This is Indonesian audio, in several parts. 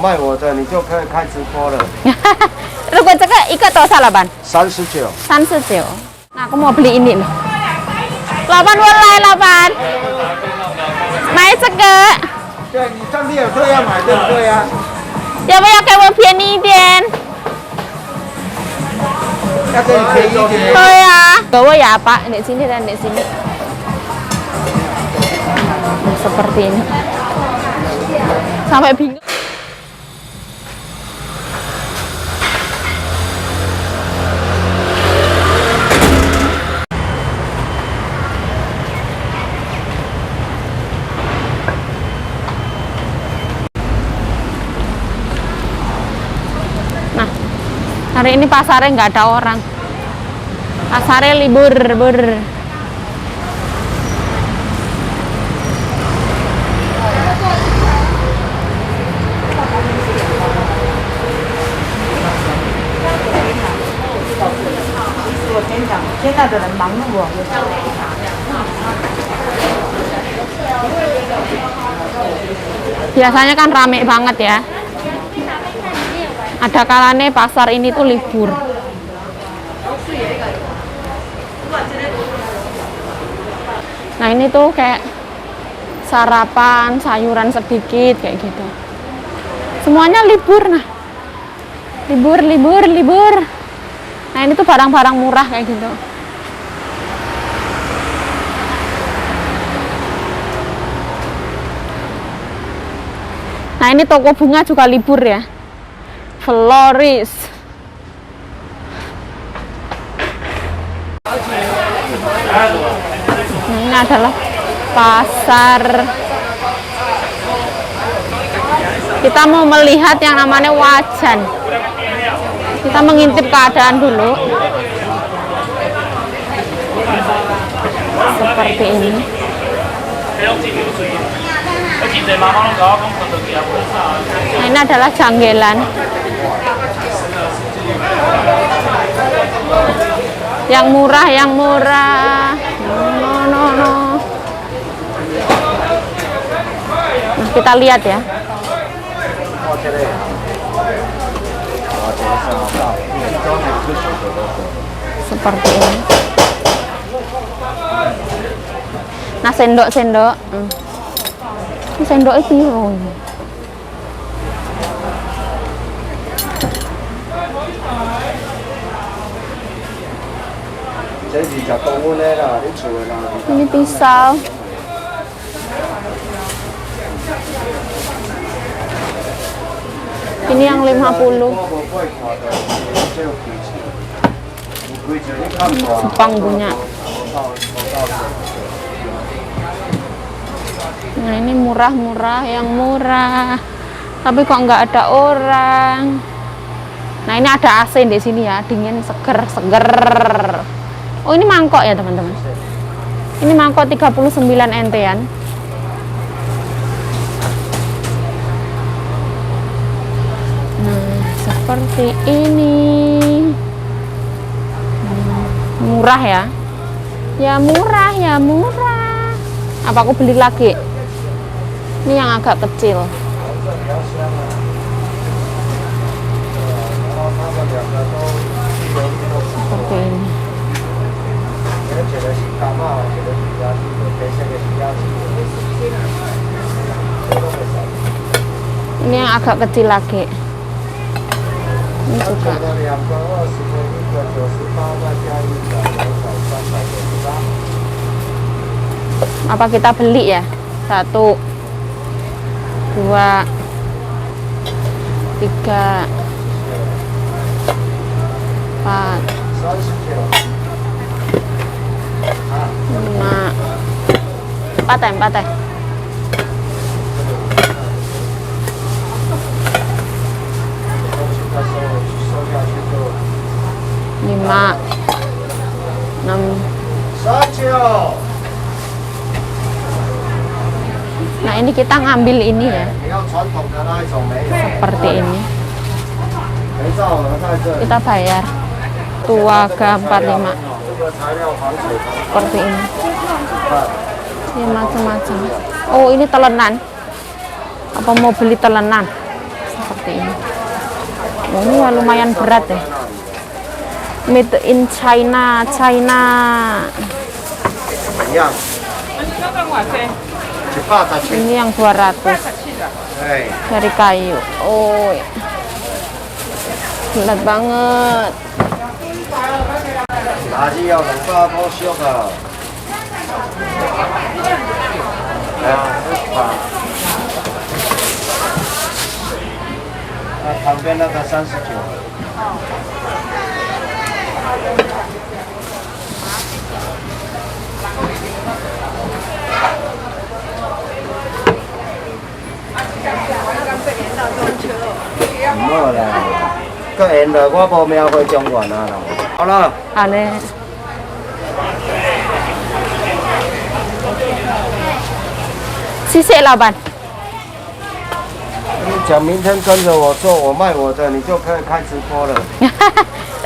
卖我的，你就可以开直播了。如果这个一个多少老板39。39. Nah, aku mau beli ini loh. Lapan walai lapan. Mai sege. 对，你上帝有这样买对不对啊？要不要给我便宜一点？要给你便宜一点。对啊. Bawa ya Pak, di sini dan di sini. Seperti ini. Sampai bingung. Nah, hari ini pasarnya nggak ada orang. Pasarnya libur. Biasanya kan rame banget ya. Ada kalanya pasar ini tuh libur. Nah ini tuh kayak sarapan, sayuran sedikit kayak gitu. Semuanya libur. Nah, libur. Nah ini tuh barang-barang murah kayak gitu. Nah ini toko bunga juga libur ya. Floris. Nah, ini adalah pasar. Kita mau melihat yang namanya wajan. Kita mengintip keadaan dulu. Seperti ini. Nah, ini adalah janggelan. Yang murah. No. Nah, kita lihat ya. Seperti ini. Nah, sendok. Ini sendok itu. Ini pisau. Ini yang 50. Jepang punya. Nah ini murah, yang murah. Tapi kok nggak ada orang. Nah ini ada AC di sini ya, dingin, seger. Oh ini mangkok ya teman-teman. Ini mangkok 39 NT-an. Nah seperti ini. Murah ya. Ya murah. Apa aku beli lagi? Ini yang agak kecil. Seperti ini. Ini yang agak kecil lagi. Ini juga. Apa kita beli ya? 1, 2, 3, 4, 5, 4 ya. Lima, 6. Nah ini kita ngambil ini ya, seperti ini. Kita bayar Tuaga 45 seperti ini. Ya macam-macam. Oh ini telenan. Apa mau beli telenan? Seperti ini. Oh ini ya lumayan berat ya. Made in China, China. Ini yang 200 dari kayu. Oh, berat banget. Cái hẹn rồi có bao mèo coi trong quả nào đâu.好了。好嘞。谢谢老板。你讲明天跟着我做，我卖我的，你就可以开直播了。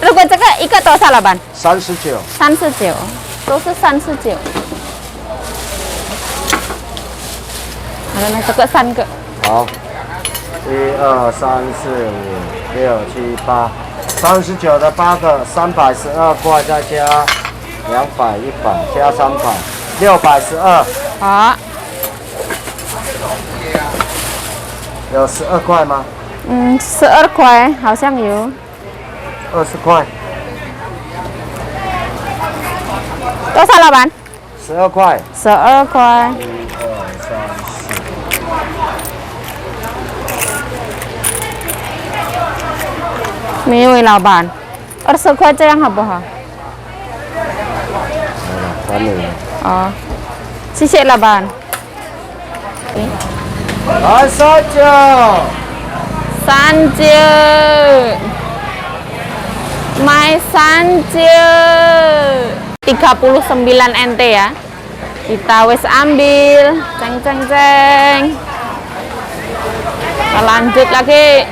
如果这个一个多少，老板39。39，都是39。好了，来这个3个。好。1、2、3、4、5、6、7、8。39的8个，312块，再加200、100，加300，612。好。有12块吗？12块，好像有。20块。多少，老板？12块。12块。1、2、3、4。没有，老板，20块这样好不好？完了。哦，谢谢老板。来39，my 39 NT ya. Kita wes ambil, ceng. Kita lanjut lagi.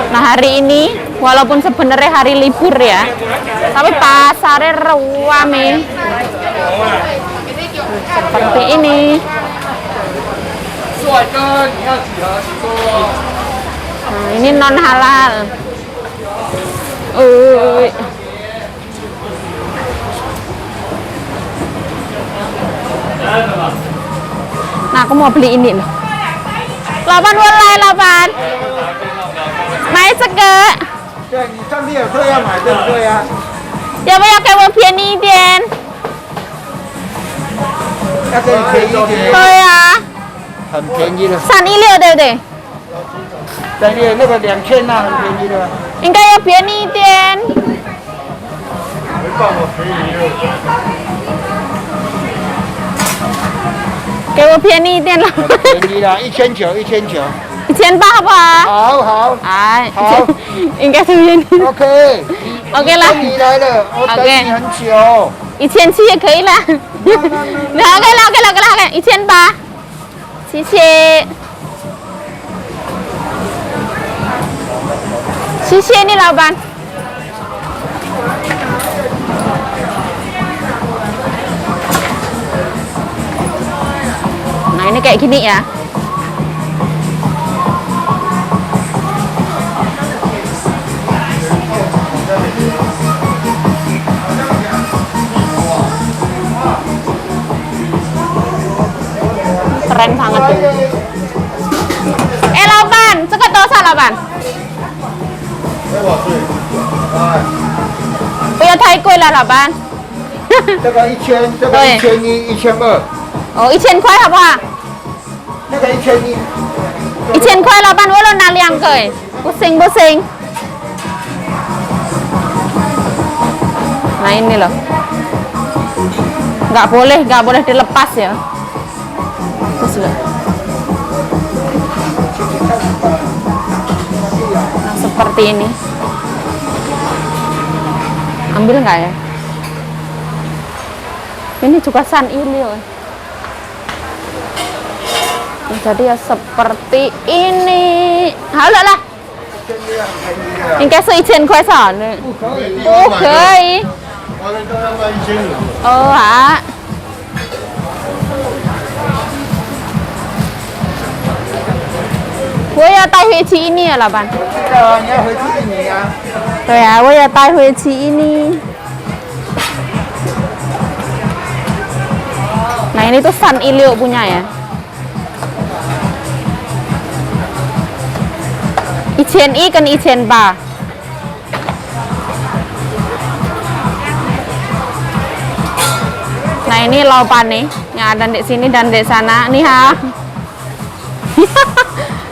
Nah hari ini walaupun sebenarnya hari libur ya, tapi pasarnya rame seperti ini. Nah ini non halal. Nah aku mau beli ini loh. 8 walai 8。买这个。对，你上面有特要买，对不对呀？要不要给我便宜一点？要给你便宜一点。对呀。很便宜的。316对不对？对，那个2000那很便宜的。应该要便宜一点。没办法便宜了。给我便宜一点了。便宜了，1900。1800好不好？好。好。应该是便宜。OK 啦。你来了，我等你很久。1700也可以啦。OK 1800。谢谢。谢谢你老板。Nah ini kayak gini ya. Keren banget tuh. Laban, sekat dosa laban. Punya Thái quê là laban. 这个1000，这个1100、1200。哦，1000块好不好？那个1100。1000块laban walau naliang ke. Pusing. Nah ini loh. Nggak boleh dilepas ya. Terus loh. Nah, seperti ini. Ambil nggak ya? Ini juga San Ilio. Jadi ya seperti ini. Halo lah. Ini kayak se-1,000 块钱呢？不可以。哦啊。我要带回去印尼啊，老板。你要回去印尼啊？对啊，我要带回去印尼. Nah ini tuh San Ilio punya ya. Ijen I kan ijen pa. Nah ini laupan nih yang ada di sini dan di sana. Nih ha.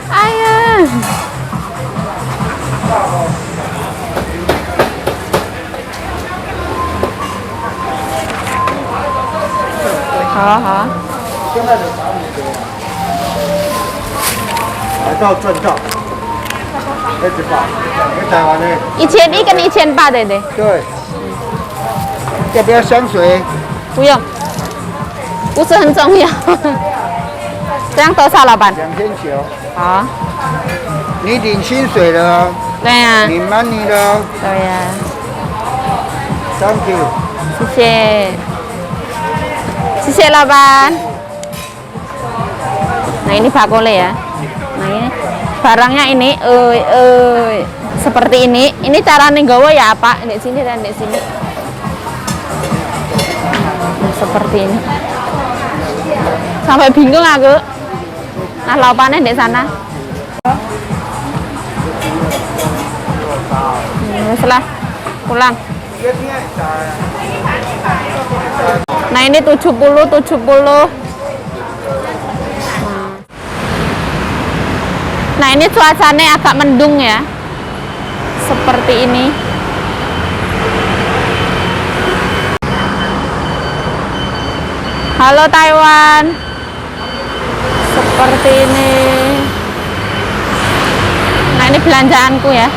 Ayo. Hả? 来到正道，一直跑，跟台湾的。1100跟1800对不对？对。要不要香水？不用，不是很重要。这样多少，老板2900。好。你领薪水了哦。对呀。领 money 了哦。对呀。Thank you。谢谢。谢谢老板. Nah ini bakole ya. Nah ini barangnya ini, seperti ini. Ini cara nggawa ya Pak, di sini dan di sini. Seperti ini. Sampai bingung aku. Nah laupannya di sana. Setelah pulang. Nah ini 70. Nah ini cuacanya agak mendung ya. Seperti ini. Halo Taiwan. Seperti ini. Nah ini belanjaanku ya.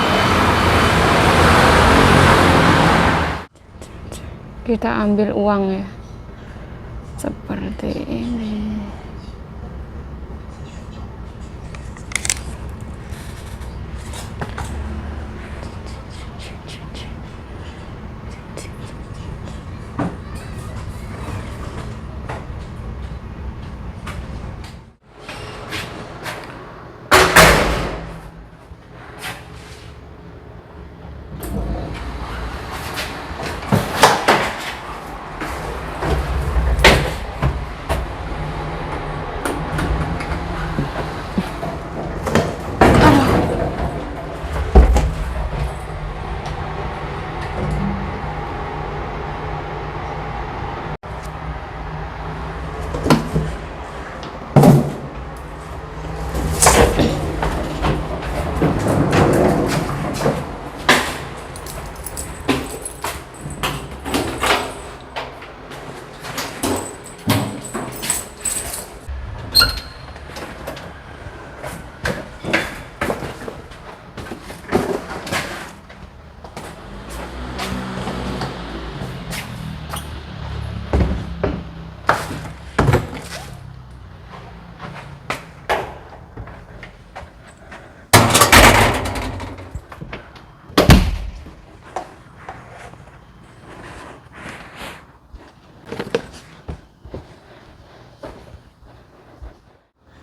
Kita ambil uang ya. Seperti ini.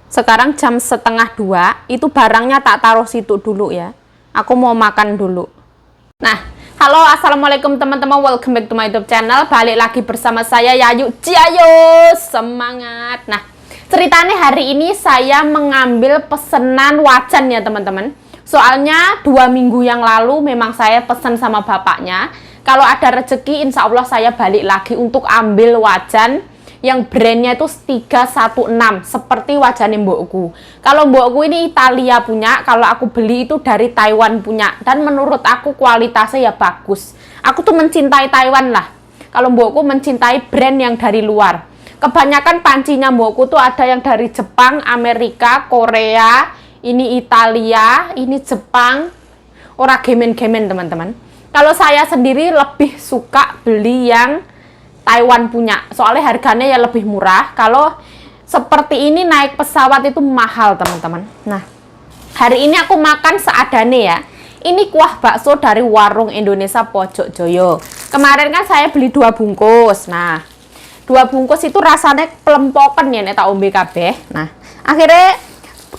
Sekarang jam 1:30, itu barangnya tak taruh situ dulu ya. Aku mau makan dulu. Nah, halo assalamualaikum teman-teman, welcome back to my YouTube channel. Balik lagi bersama saya Yayu Ciayo, semangat. Nah, ceritanya hari ini saya mengambil pesanan wajan ya teman-teman. Soalnya 2 minggu yang lalu memang saya pesan sama bapaknya. Kalau ada rezeki insya Allah saya balik lagi untuk ambil wajan yang brandnya itu 316 seperti wajannya mbokku. Kalau mbokku ini Italia punya, kalau aku beli itu dari Taiwan punya, dan menurut aku kualitasnya ya bagus. Aku tuh mencintai Taiwan lah. Kalau mbokku mencintai brand yang dari luar. Kebanyakan pancinya mbokku tuh ada yang dari Jepang, Amerika, Korea, ini Italia, ini Jepang. Ora gemen-gemen teman-teman. Kalau saya sendiri lebih suka beli yang Taiwan punya, soalnya harganya ya lebih murah. Kalau seperti ini naik pesawat itu mahal teman-teman. Nah, hari ini aku makan seadane ya. Ini kuah bakso dari warung Indonesia Pojok Joyo. Kemarin kan saya beli 2 bungkus. Nah, 2 bungkus itu rasanya pelempokan ya, tak ombe kabeh. Nah, akhirnya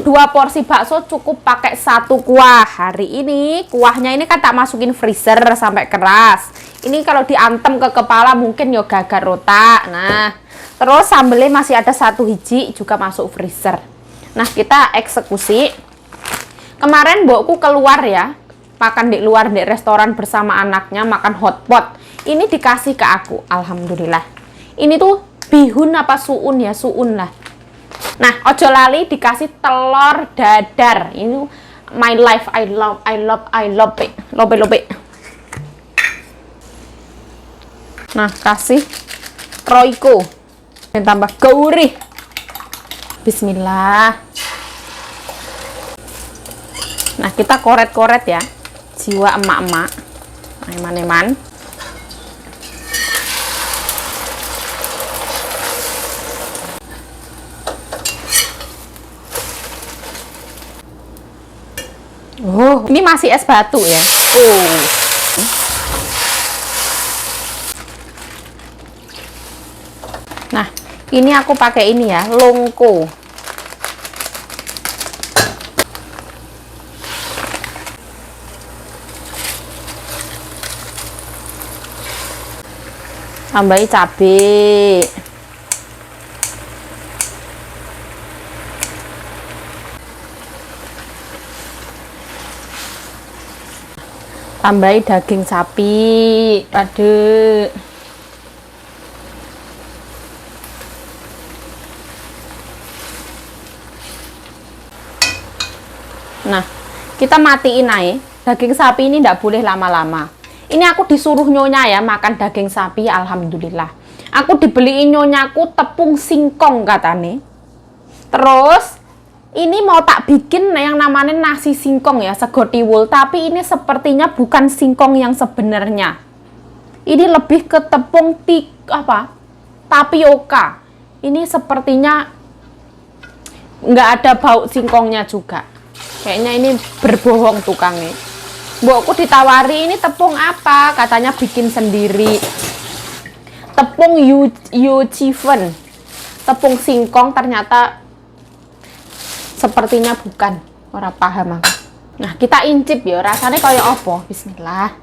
2 porsi bakso cukup pakai 1 kuah. Hari ini kuahnya ini kan tak masukin freezer sampai keras. Ini kalau diantem ke kepala mungkin yo gagar otak. Nah, terus sambelnya masih ada 1 hiji juga masuk freezer. Nah, kita eksekusi. Kemarin mbokku keluar ya, makan di luar di restoran bersama anaknya, makan hotpot. Ini dikasih ke aku, alhamdulillah. Ini tuh bihun apa suun ya, suun lah. Nah, ojo lali dikasih telur dadar. Ini my life, I love it. Lope. Nah, kasih Royco. Dan tambah gurih. Bismillah. Nah, kita koret-koret ya. Jiwa emak-emak. Eman-eman. Oh, ini masih es batu ya. Oh. Nah, ini aku pakai ini ya, longko. Tambahi cabai. Tambahi daging sapi. Aduh. Nah, kita matiin aja. Daging sapi ini tidak boleh lama-lama. Ini aku disuruh nyonya ya makan daging sapi, alhamdulillah. Aku dibeliin nyonyaku tepung singkong katanya. Terus ini mau tak bikin yang namanya nasi singkong ya, sego tiwul. Tapi ini sepertinya bukan singkong yang sebenarnya. Ini lebih ke tepung tapioka. Ini sepertinya nggak ada bau singkongnya juga. Kayaknya ini berbohong tukangnya. Mbokku ditawari ini tepung apa? Katanya bikin sendiri. Tepung Yuchifen. Tepung singkong ternyata sepertinya bukan. Orang paham aku. Nah, kita incip ya. Rasanya kayak apa? Bismillah.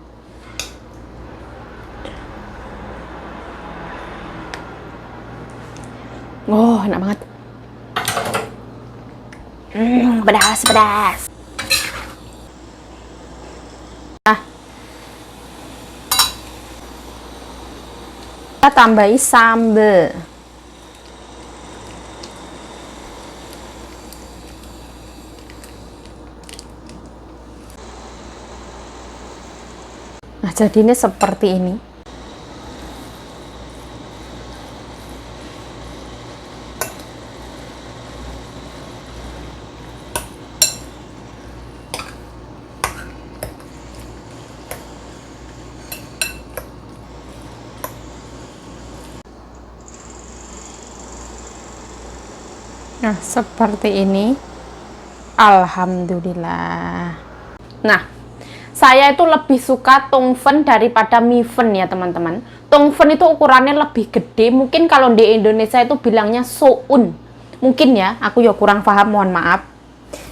Oh, enak banget. Pedas. Nah, kita tambahi sambal. Nah, jadinya seperti ini. Nah, seperti ini. Alhamdulillah. Nah, saya itu lebih suka tongfen daripada mifen ya teman-teman. Tongfen itu ukurannya lebih gede. Mungkin kalau di Indonesia itu bilangnya soun. Mungkin ya, aku ya kurang paham, mohon maaf.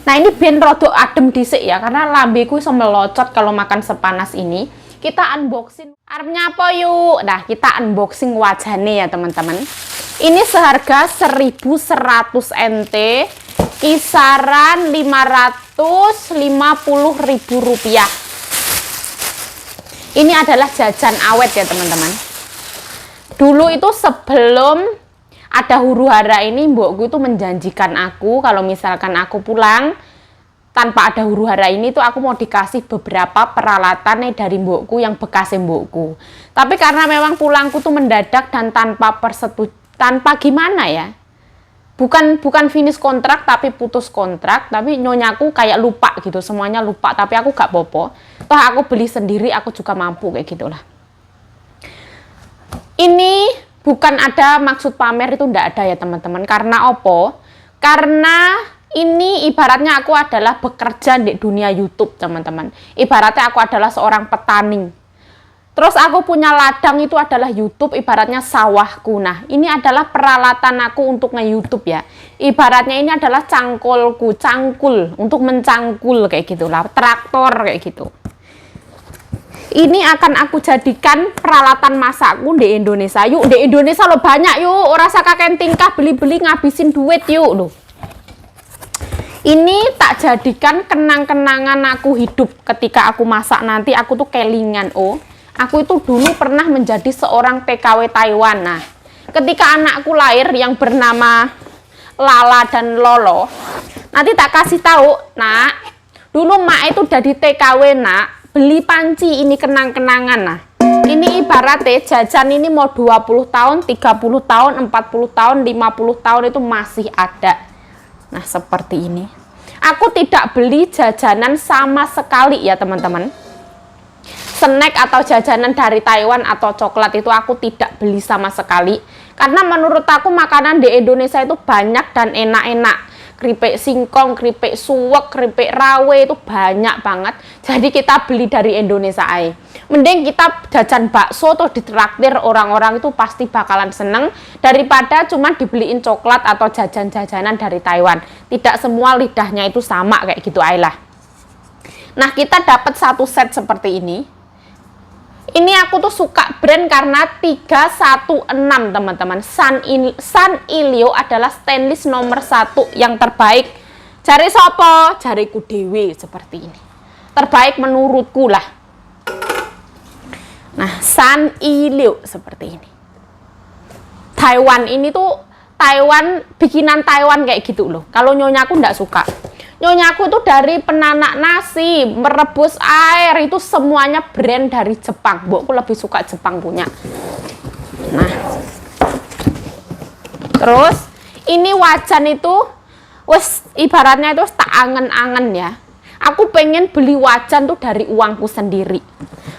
Nah, ini ben rodok adem dhisik ya, karena lambeku iso melocot kalau makan sepanas ini. Kita unboxing. Arepnya apa yuk? Nah, kita unboxing wajahnya ya teman-teman. Ini seharga 1.100 NT, kisaran 550.000 rupiah. Ini adalah jajan awet ya teman-teman. Dulu itu sebelum ada huru hara ini, mbokku itu menjanjikan aku kalau misalkan aku pulang tanpa ada huru hara ini tuh aku mau dikasih beberapa peralatan dari mbokku yang bekas mbokku. Tapi karena memang pulangku tuh mendadak dan tanpa gimana ya, bukan finish kontrak tapi putus kontrak, tapi nyonyaku kayak lupa gitu, semuanya lupa, tapi aku gak popo, toh aku beli sendiri, aku juga mampu kayak gitulah. Ini bukan ada maksud pamer, itu ndak ada ya teman-teman. Karena apa? Karena ini ibaratnya aku adalah bekerja di dunia YouTube teman-teman. Ibaratnya aku adalah seorang petani. Terus aku punya ladang, itu adalah YouTube, ibaratnya sawahku. Nah, ini adalah peralatan aku untuk nge-YouTube ya. Ibaratnya ini adalah cangkulku, cangkul, untuk mencangkul kayak gitulah, traktor kayak gitu. Ini akan aku jadikan peralatan masakku di Indonesia. Yuk, di Indonesia lo banyak yuk, ora usah kakek tingkah beli-beli ngabisin duit yuk lo. Ini tak jadikan kenang-kenangan aku hidup ketika aku masak nanti, aku tuh kelingan. Oh, aku itu dulu pernah menjadi seorang TKW Taiwan. Nah, ketika anakku lahir yang bernama Lala dan Lolo, nanti tak kasih tahu, nak, dulu mak itu udah di TKW, nak, beli panci, ini kenang-kenangan. Nah, ini ibaratnya jajan ini mau 20 tahun, 30 tahun, 40 tahun, 50 tahun itu masih ada. Nah, seperti ini. Aku tidak beli jajanan sama sekali ya teman-teman. Snack atau jajanan dari Taiwan atau coklat itu aku tidak beli sama sekali. Karena menurut aku makanan di Indonesia itu banyak dan enak-enak. Keripik singkong, keripik suwek, keripik rawe itu banyak banget. Jadi kita beli dari Indonesia aja. Mending kita jajan bakso atau ditraktir orang-orang itu pasti bakalan seneng. Daripada cuma dibeliin coklat atau jajan-jajanan dari Taiwan. Tidak semua lidahnya itu sama kayak gitu aja lah. Nah, kita dapat satu set seperti ini. Ini aku tuh suka brand karena 316 teman-teman. Sanileo adalah stainless nomor 1 yang terbaik. Jari sopo? Jariku dewe seperti ini. Terbaik menurutku lah. Nah, Sanileo seperti ini. Taiwan ini tuh bikinan Taiwan kayak gitu loh. Kalau nyonya aku nggak suka. Nyonya aku itu dari penanak nasi, merebus air, itu semuanya brand dari Jepang. Mbokku lebih suka Jepang punya. Nah, terus ini wajan itu, ibaratnya itu tak angen-angen ya. Aku pengen beli wajan tuh dari uangku sendiri.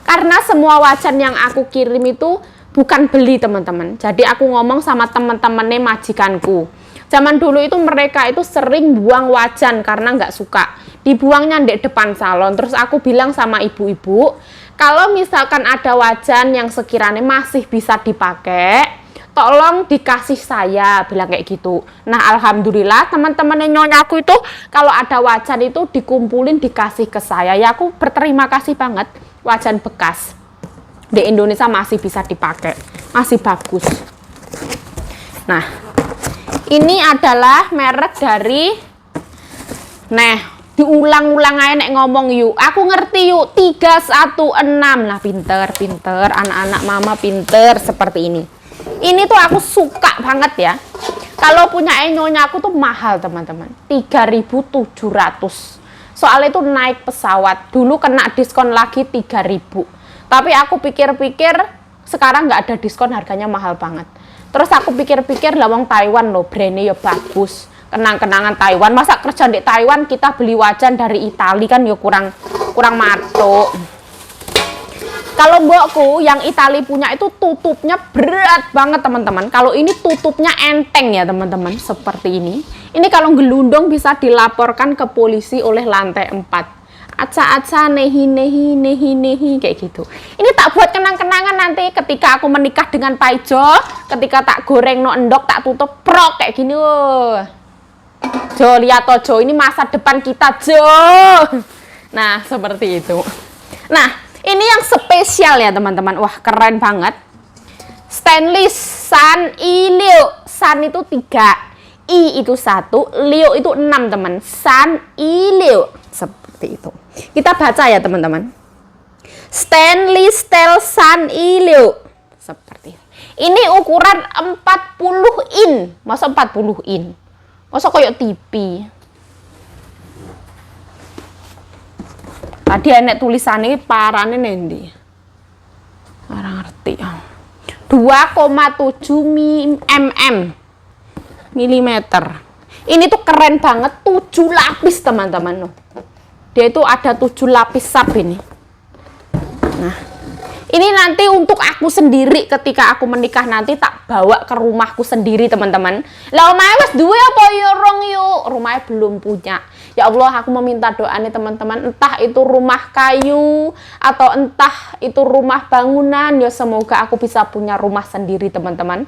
Karena semua wajan yang aku kirim itu bukan beli teman-teman. Jadi aku ngomong sama teman-temannya majikanku. Zaman dulu itu mereka itu sering buang wajan karena nggak suka. Dibuangnya di depan salon. Terus aku bilang sama ibu-ibu, kalau misalkan ada wajan yang sekiranya masih bisa dipakai, tolong dikasih saya, bilang kayak gitu. Nah, alhamdulillah teman-teman nyonya aku itu kalau ada wajan itu dikumpulin dikasih ke saya. Ya aku berterima kasih banget, wajan bekas di Indonesia masih bisa dipakai, masih bagus. Nah, ini adalah merek dari, nah, diulang-ulang aja nek ngomong yuk. Aku ngerti yuk, 316. Nah, pinter, anak-anak mama pinter seperti ini. Ini tuh aku suka banget ya. Kalau punya nyonya aku tuh mahal teman-teman, 3.700. Soalnya itu naik pesawat. Dulu kena diskon lagi 3.000. Tapi aku pikir-pikir sekarang nggak ada diskon, harganya mahal banget. Terus aku pikir-pikir lawang Taiwan loh, brandnya ya bagus, kenang-kenangan Taiwan. Masa kerja di Taiwan kita beli wajan dari Itali kan ya kurang matuk. Kalau mbokku yang Itali punya itu tutupnya berat banget teman-teman. Kalau ini tutupnya enteng ya teman-teman, seperti ini. Ini kalau gelundung bisa dilaporkan ke polisi oleh lantai 4. Aca-aca nehi kayak gitu. Ini tak buat kenang-kenangan nanti ketika aku menikah dengan Pak Ijo, ketika tak goreng no endok tak tutup prok kayak gini. Jo, lihat toh Jo, ini masa depan kita Jo. Nah, seperti itu. Nah, ini yang spesial ya teman-teman. Wah, keren banget. Stainless Sanileo. San itu 3, I itu 1, Leo itu 6 teman. Sanileo. Seperti itu. Kita baca ya teman-teman. Stainless steel Sanileo. Seperti ini. Ini ukuran 40 in. Masa 40 in? Masa kayak TV? Tadi enek tulisannya parane nendi. Ora ngerti. 2,7 mm. Ini tuh keren banget, 7 lapis teman-teman. Dia itu ada 7 lapis sap ini. Nah, Ini nanti untuk aku sendiri, ketika aku menikah nanti tak bawa ke rumahku sendiri teman-teman. Lah omahe wis duwe apa ya rong yuk? Rumahnya belum punya. Ya Allah, aku meminta doa nih teman-teman, entah itu rumah kayu atau entah itu rumah bangunan, ya semoga aku bisa punya rumah sendiri teman-teman.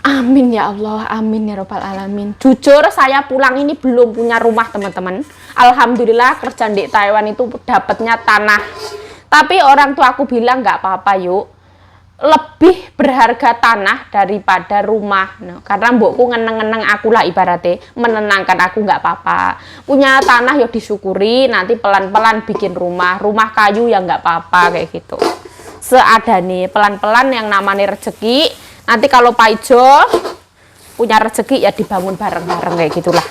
Amin ya Allah, amin ya Rabbal Alamin. Jujur saya pulang ini belum punya rumah teman-teman. Alhamdulillah kerja di Taiwan itu dapatnya tanah. Tapi orang tua aku bilang nggak apa-apa yuk. Lebih berharga tanah daripada rumah. Nah, karena mbokku ngeneng-ngeneng aku lah ibaratnya, menenangkan aku nggak apa-apa. Punya tanah ya disyukuri, nanti pelan-pelan bikin rumah. Rumah kayu ya nggak apa-apa kayak gitu. Seadanya, pelan-pelan yang namanya rezeki. Nanti kalau Pak Ijo punya rezeki ya dibangun bareng-bareng kayak gitulah.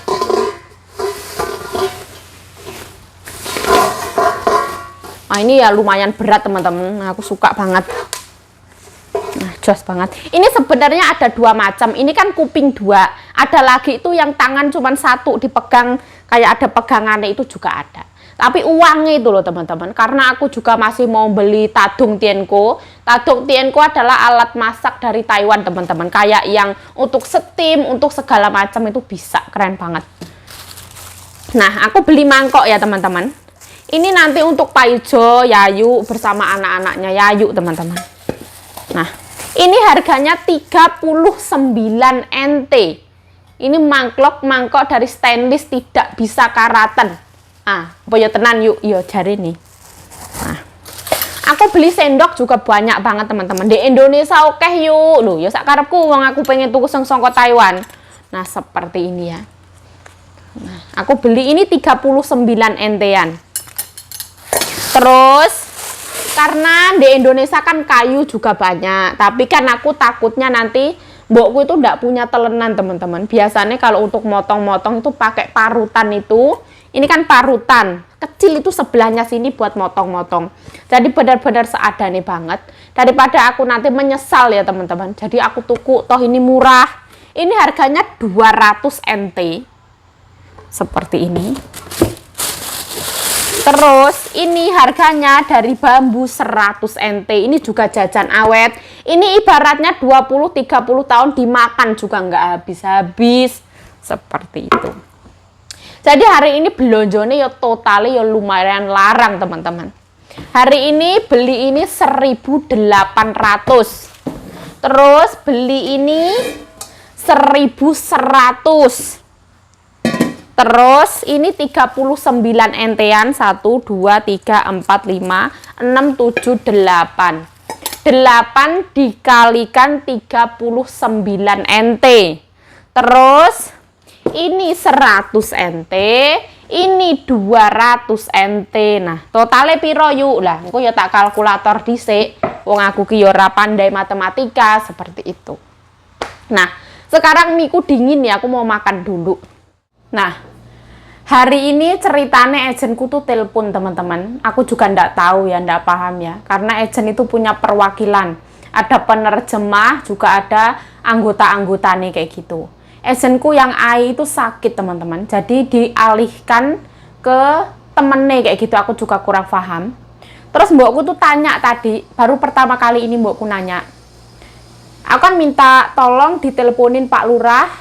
Nah ini ya lumayan berat teman-teman, aku suka banget. Nah jos banget. Ini sebenarnya ada dua macam, ini kan kuping dua. Ada lagi itu yang tangan cuma satu dipegang, kayak ada pegangannya itu juga ada. Tapi uangnya itu loh teman-teman, karena aku juga masih mau beli tadung tienko. Tadung tienko adalah alat masak dari Taiwan teman-teman, kayak yang untuk steam, untuk segala macam itu bisa, keren banget. Nah aku beli mangkok ya teman-teman. Ini nanti untuk Pak Ijo, Yayu bersama anak-anaknya Yayu teman-teman. Nah ini harganya 39 NT. Ini mangkok dari stainless, tidak bisa karatan. Apa ya tenan yuk, yo jari nih. Nah, aku beli sendok juga banyak banget teman-teman. Di Indonesia oke yuk. Loh, ya sak karepku wong aku pengen tuku songko Taiwan. Nah, seperti ini ya. Nah, aku beli ini 39 NT-an. Terus karena di Indonesia kan kayu juga banyak, tapi kan aku takutnya nanti mbokku itu ndak punya telenan teman-teman. Biasanya kalau untuk motong-motong itu pakai parutan itu. Ini kan parutan, kecil itu sebelahnya sini buat motong-motong. Jadi benar-benar seadanya banget. Daripada aku nanti menyesal ya teman-teman. Jadi aku tuku, toh ini murah. Ini harganya 200 NT. Seperti ini. Terus ini harganya dari bambu 100 NT. Ini juga jajan awet. Ini ibaratnya 20-30 tahun dimakan juga nggak habis-habis. Seperti itu. Jadi hari ini belonjone ya totalnya ya lumayan larang teman-teman. Hari ini beli ini 1.800. Terus beli ini 1.100. Terus ini 39 NT-an. 1, 2, 3, 4, 5, 6, 7, 8. 8 dikalikan 39 NT. Terus ini 100 NT, ini 200 NT. Nah, totalnya piro yuk? Lah, engko ya tak kalkulator dhisik. Wong aku ki yo ora pandai matematika seperti itu. Nah, sekarang miku dingin ya, aku mau makan dulu. Nah, hari ini ceritanya agenku tuh telepon teman-teman. Aku juga ndak tahu ya, ndak paham ya. Karena agen itu punya perwakilan. Ada penerjemah, juga ada anggota-anggotanya kayak gitu. Agenku yang AI itu sakit teman-teman, jadi dialihkan ke temennya kayak gitu. Aku juga kurang paham. Terus mbokku tuh tanya tadi, baru pertama kali ini mbokku nanya, aku kan minta tolong diteleponin Pak Lurah,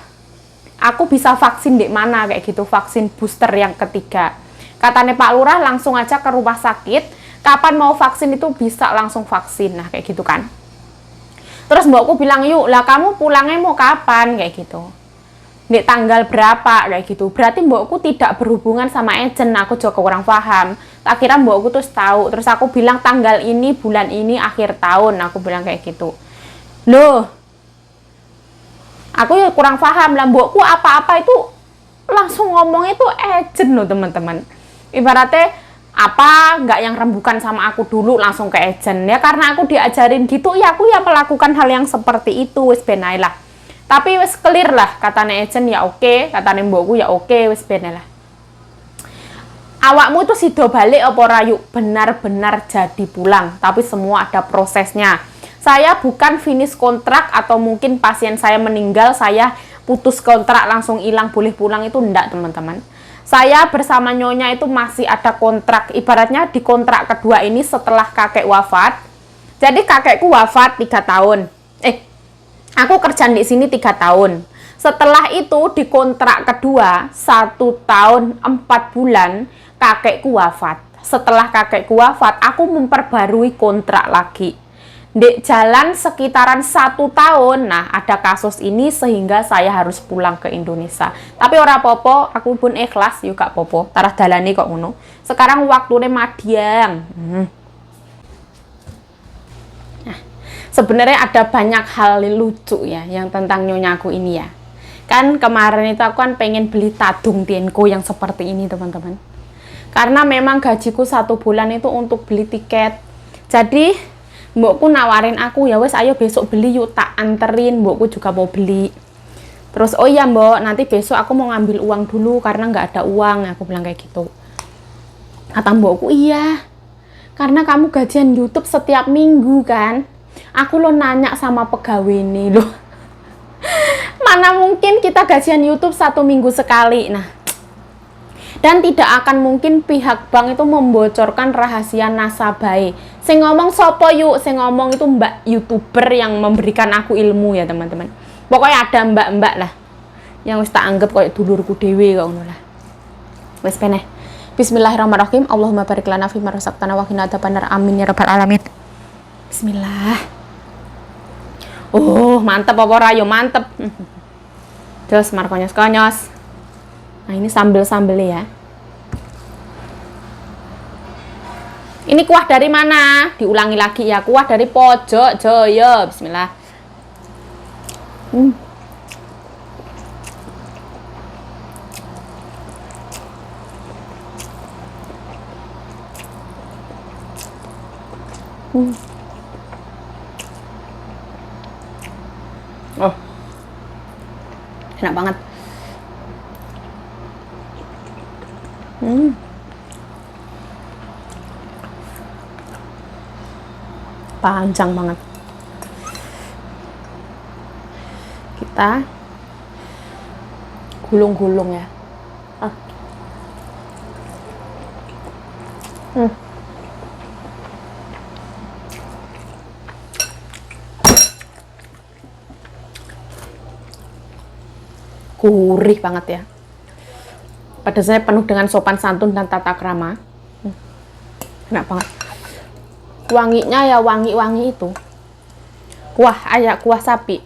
aku bisa vaksin di mana kayak gitu, vaksin booster yang ketiga. Katanya Pak Lurah langsung aja ke rumah sakit, kapan mau vaksin itu bisa langsung vaksin. Nah kayak gitu kan. Terus mbokku bilang, yuk lah kamu pulangnya mau kapan kayak gitu, di tanggal berapa kayak gitu. Berarti mbokku tidak berhubungan sama agen. Aku juga kurang paham. Tak kira mbokku terus tahu. Terus aku bilang tanggal ini, bulan ini, akhir tahun. Aku bilang kayak gitu. Loh, aku ya kurang paham lah. Mbokku apa-apa itu langsung ngomong itu agen loh teman-teman. Ibaratnya apa nggak yang rembukan sama aku dulu langsung ke agen ya, karena aku diajarin gitu ya, aku ya melakukan hal yang seperti itu. Wis benai lah. Tapi wis clear lah, katanya agen ya oke, katanya mbokku ya oke, wis benai lah. Awakmu itu sido balik apa rayu, benar-benar jadi pulang, tapi semua ada prosesnya. Saya bukan finish kontrak atau mungkin pasien saya meninggal, saya putus kontrak langsung hilang boleh pulang, itu enggak teman-teman. Saya bersama Nyonya itu masih ada kontrak, ibaratnya di kontrak kedua ini setelah kakek wafat. Jadi kakekku wafat 3 tahun. Aku kerja di sini 3 tahun. Setelah itu di kontrak kedua 1 tahun 4 bulan kakekku wafat. Setelah kakekku wafat, aku memperbarui kontrak lagi. Di jalan sekitaran 1 tahun, nah ada kasus ini sehingga saya harus pulang ke Indonesia. Tapi ora popo, aku pun ikhlas yuk gak popo. Tarah dalani kok ngono. Sekarang waktunya madiang. Nah, sebenarnya ada banyak hal lucu ya yang tentang nyonyaku ini ya. Kan kemarin itu aku kan pengen beli Tadung Tienko yang seperti ini teman-teman. Karena memang gajiku 1 bulan itu untuk beli tiket. Jadi mbokku nawarin aku, ya wes ayo besok beli yuk, tak anterin, mbokku juga mau beli. Terus oh iya mbok, nanti besok aku mau ngambil uang dulu karena nggak ada uang, aku bilang kayak gitu. Kata mbokku, iya karena kamu gajian YouTube setiap minggu kan. Aku lo nanya sama pegawai ini loh. Mana mungkin kita gajian YouTube 1 minggu sekali. Nah, dan tidak akan mungkin pihak bank itu membocorkan rahasia nasabah. Saya ngomong sopo yuk, saya ngomong itu mbak YouTuber yang memberikan aku ilmu ya teman-teman. Pokoknya ada mbak-mbak lah yang wis tak anggap kayak dulurku dewe kok ngono lah. Wis peneh. Bismillahirrahmanirrahim. Allahumma barik lana fi ma razaqtana wa qina adzabannar. Amin ya rabbal alamin. Bismillah. Oh, mantep apa ora yo mantep. Terus markonyos-konyos. Nah, ini sambel-sambelnya ya. Ini kuah dari mana? Diulangi lagi ya. Kuah dari Pojok Jaya. Bismillah. Oh, enak banget. Panjang banget. Kita gulung-gulung ya. Gurih banget ya. Pedasnya penuh dengan sopan santun dan tata krama. Enak banget. Wanginya ya wangi-wangi itu. Kuah sapi.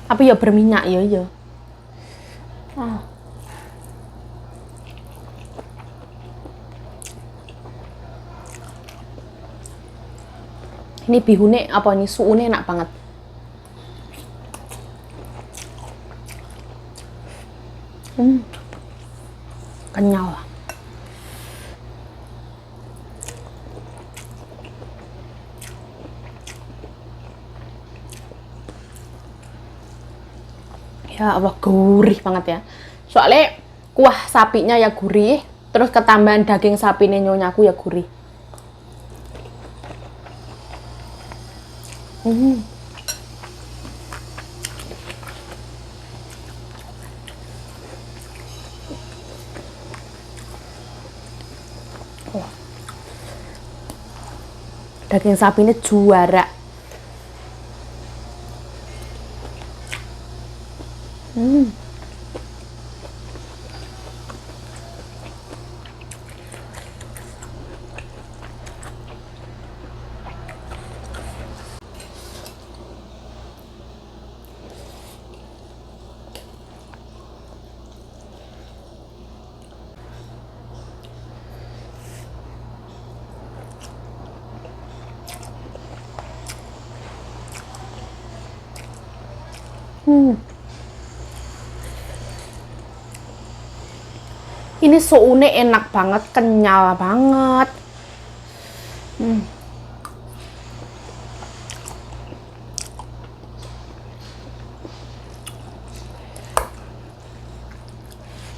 Tapi ya berminyak ya. Ini bihune apa ini suune enak banget. Kenyal. Ya Allah, gurih banget ya. Soalnya kuah sapinya ya gurih, terus ketambahan daging sapi nyonyaku ya gurih. Daging sapi ini juara. Ini soune enak banget, kenyal banget.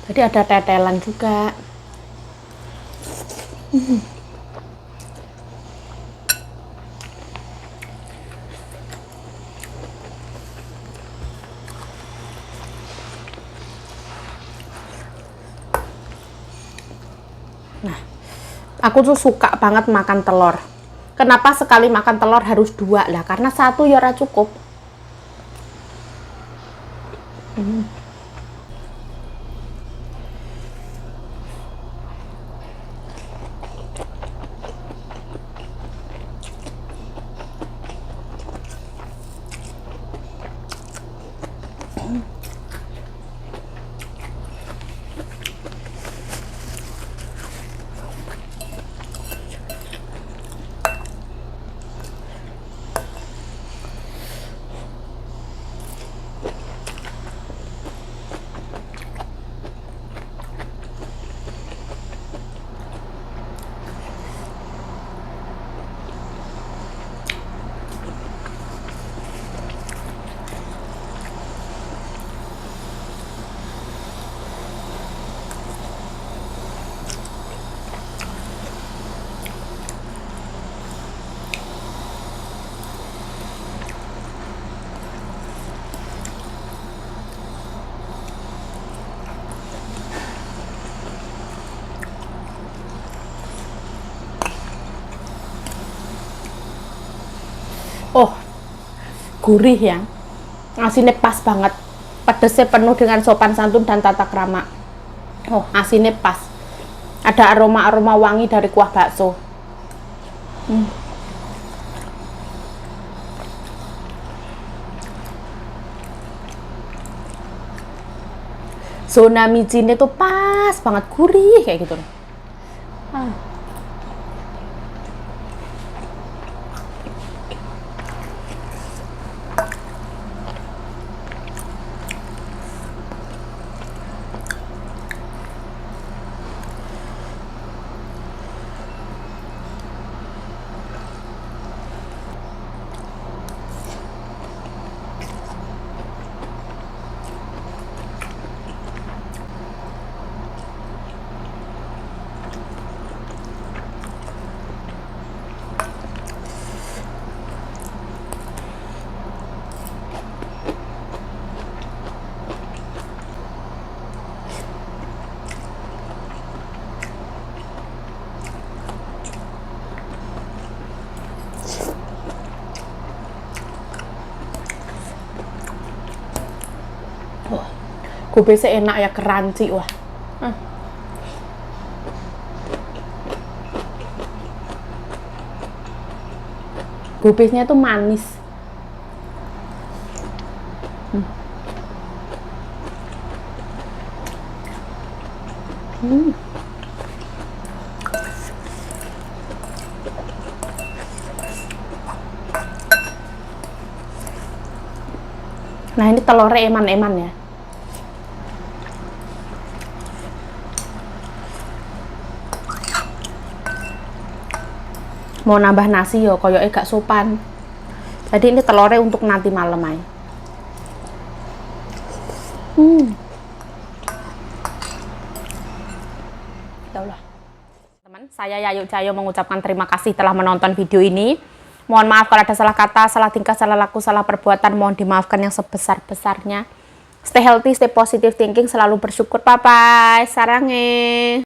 Jadi ada tetelan juga. Nah, aku tuh suka banget makan telur. Kenapa sekali makan telur harus 2 lah? Karena 1 ya ora cukup. Oh, gurih ya. Asinnya pas banget. Pedesnya penuh dengan sopan santun dan tata krama. Oh, asinnya pas. Ada aroma-aroma wangi dari kuah bakso. Zona micinnya tuh pas banget, gurih kayak gitu. Wah, gobesnya enak ya, crunchy. Wah. Gobesnya tuh manis. Nah, ini telurnya eman-eman ya. Mau nambah nasi yo koyoke gak sopan. Jadi ini telurnya untuk nanti malam aja. Ya Allah. Teman, saya Yayu Cayo mengucapkan terima kasih telah menonton video ini. Mohon maaf kalau ada salah kata, salah tingkah, salah laku, salah perbuatan. Mohon dimaafkan yang sebesar-besarnya. Stay healthy, stay positive thinking, selalu bersyukur. Bye-bye. Sarange.